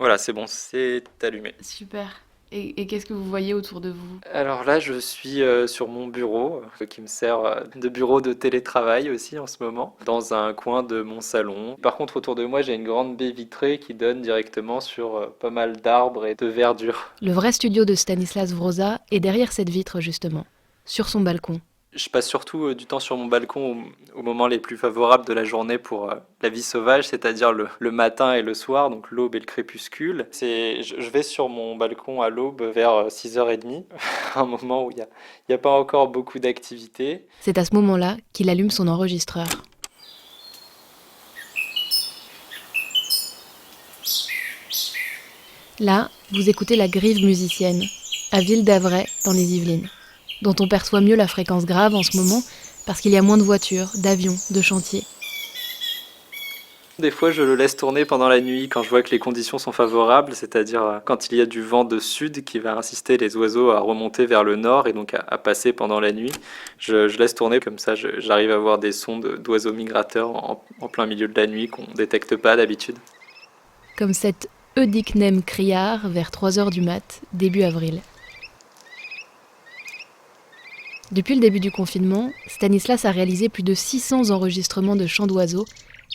Voilà, c'est bon, c'est allumé. Super. Et qu'est-ce que vous voyez autour de vous? Alors là, je suis sur mon bureau, qui me sert de bureau de télétravail aussi en ce moment, dans un coin de mon salon. Par contre, autour de moi, j'ai une grande baie vitrée qui donne directement sur pas mal d'arbres et de verdure. Le vrai studio de Stanislas Wroza est derrière cette vitre justement, sur son balcon. Je passe surtout du temps sur mon balcon au moment les plus favorables de la journée pour la vie sauvage, c'est-à-dire le matin et le soir, donc l'aube et le crépuscule. Je vais sur mon balcon à l'aube vers 6h30, un moment où il y a pas encore beaucoup d'activité. C'est à ce moment-là qu'il allume son enregistreur. Là, vous écoutez la Grive musicienne, à Ville-d'Avray, dans les Yvelines, dont on perçoit mieux la fréquence grave en ce moment parce qu'il y a moins de voitures, d'avions, de chantiers. Des fois, je le laisse tourner pendant la nuit quand je vois que les conditions sont favorables, c'est-à-dire quand il y a du vent de sud qui va inciter les oiseaux à remonter vers le nord et donc à passer pendant la nuit. Je laisse tourner comme ça, j'arrive à voir des sons d'oiseaux migrateurs en plein milieu de la nuit qu'on ne détecte pas d'habitude. Comme cette Eudicnem criard vers 3 heures du mat, début avril. Depuis le début du confinement, Stanislas a réalisé plus de 600 enregistrements de chants d'oiseaux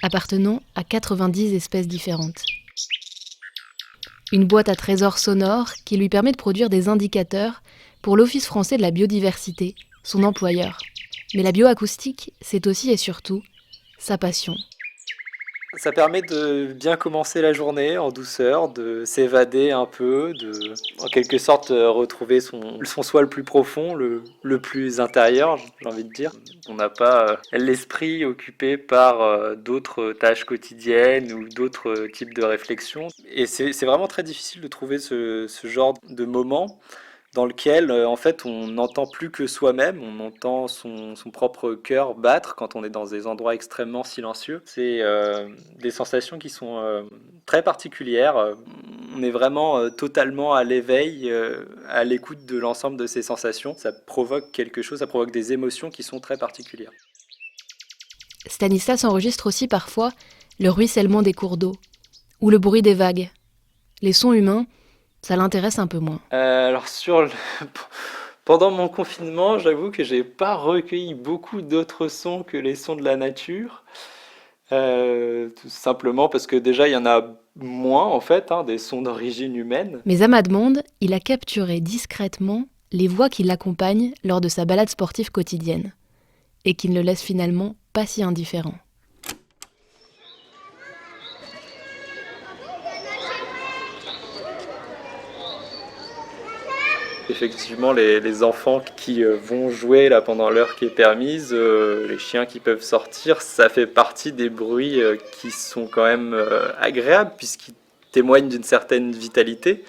appartenant à 90 espèces différentes. Une boîte à trésors sonore qui lui permet de produire des indicateurs pour l'Office français de la biodiversité, son employeur. Mais la bioacoustique, c'est aussi et surtout sa passion. Ça permet de bien commencer la journée en douceur, de s'évader un peu, de en quelque sorte retrouver son soi le plus profond, le plus intérieur, j'ai envie de dire. On n'a pas l'esprit occupé par d'autres tâches quotidiennes ou d'autres types de réflexions. Et c'est vraiment très difficile de trouver ce genre de moment dans lequel en fait on n'entend plus que soi-même, on entend son propre cœur battre quand on est dans des endroits extrêmement silencieux. C'est des sensations qui sont très particulières. On est vraiment totalement à l'éveil, à l'écoute de l'ensemble de ces sensations. Ça provoque quelque chose, ça provoque des émotions qui sont très particulières. Stanislas enregistre aussi parfois le ruissellement des cours d'eau ou le bruit des vagues. Les sons humains, ça l'intéresse un peu moins. Alors pendant mon confinement, j'avoue que j'ai pas recueilli beaucoup d'autres sons que les sons de la nature. Tout simplement parce que déjà il y en a moins en fait, hein, des sons d'origine humaine. Mais à Madmonde, il a capturé discrètement les voix qui l'accompagnent lors de sa balade sportive quotidienne et qui ne le laissent finalement pas si indifférent. Effectivement, les enfants qui vont jouer là pendant l'heure qui est permise, les chiens qui peuvent sortir, ça fait partie des bruits qui sont quand même agréables puisqu'ils témoignent d'une certaine vitalité.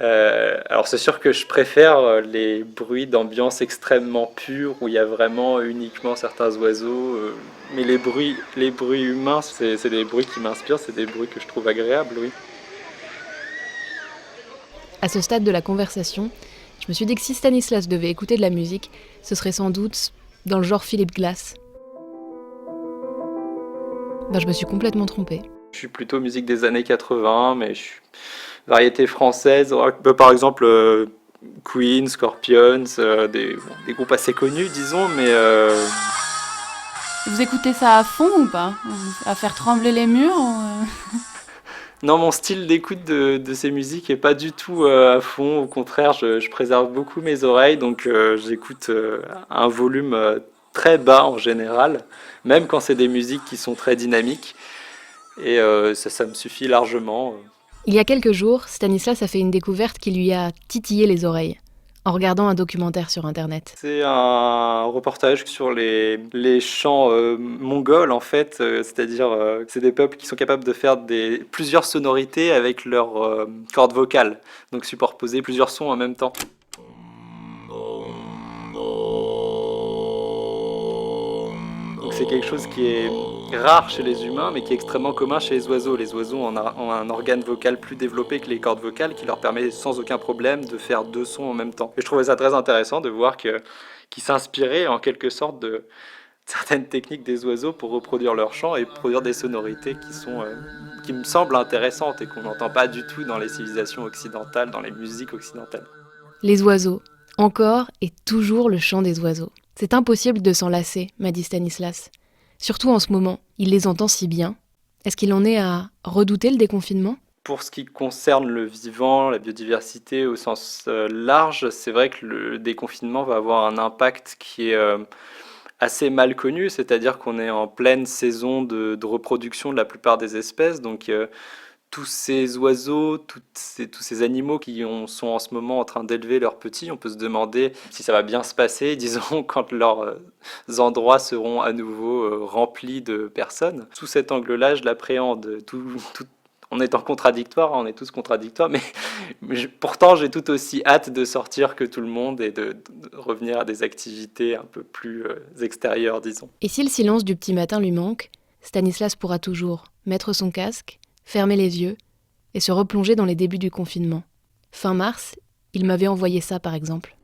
Alors c'est sûr que je préfère les bruits d'ambiance extrêmement pure où il y a vraiment uniquement certains oiseaux, mais les bruits humains, c'est des bruits qui m'inspirent, c'est des bruits que je trouve agréables, oui. À ce stade de la conversation, je me suis dit que si Stanislas devait écouter de la musique, ce serait sans doute dans le genre Philip Glass. Je me suis complètement trompée. Je suis plutôt musique des années 80, mais je suis variété française, par exemple Queen, Scorpions, des groupes assez connus, disons, mais Vous écoutez ça à fond ou pas? À faire trembler les murs non, mon style d'écoute de ces musiques est pas du tout à fond. Au contraire, je préserve beaucoup mes oreilles, donc j'écoute un volume très bas en général, même quand c'est des musiques qui sont très dynamiques. Et ça me suffit largement. Il y a quelques jours, Stanislas a fait une découverte qui lui a titillé les oreilles, en regardant un documentaire sur Internet. C'est un reportage sur les chants mongols en fait, c'est-à-dire c'est des peuples qui sont capables de faire plusieurs sonorités avec leurs cordes vocales, donc superposer plusieurs sons en même temps. Donc c'est quelque chose qui est rare chez les humains, mais qui est extrêmement commun chez les oiseaux. Les oiseaux ont un organe vocal plus développé que les cordes vocales, qui leur permet sans aucun problème de faire deux sons en même temps. Et je trouvais ça très intéressant de voir qu'ils s'inspiraient en quelque sorte de certaines techniques des oiseaux pour reproduire leur chant et produire des sonorités qui me semblent intéressantes et qu'on n'entend pas du tout dans les civilisations occidentales, dans les musiques occidentales. Les oiseaux, encore et toujours le chant des oiseaux. C'est impossible de s'en lasser, m'a dit Stanislas. Surtout en ce moment, il les entend si bien. Est-ce qu'il en est à redouter le déconfinement ? Pour ce qui concerne le vivant, la biodiversité au sens large, c'est vrai que le déconfinement va avoir un impact qui est assez mal connu, c'est-à-dire qu'on est en pleine saison de reproduction de la plupart des espèces, donc tous ces oiseaux, tous ces animaux sont en ce moment en train d'élever leurs petits, on peut se demander si ça va bien se passer, disons, quand leurs endroits seront à nouveau remplis de personnes. Sous cet angle-là, je l'appréhende. On est en contradictoire, on est tous contradictoires, mais pourtant j'ai tout aussi hâte de sortir que tout le monde et de revenir à des activités un peu plus extérieures, disons. Et si le silence du petit matin lui manque, Stanislas pourra toujours mettre son casque, fermer les yeux et se replonger dans les débuts du confinement. Fin mars, il m'avait envoyé ça par exemple.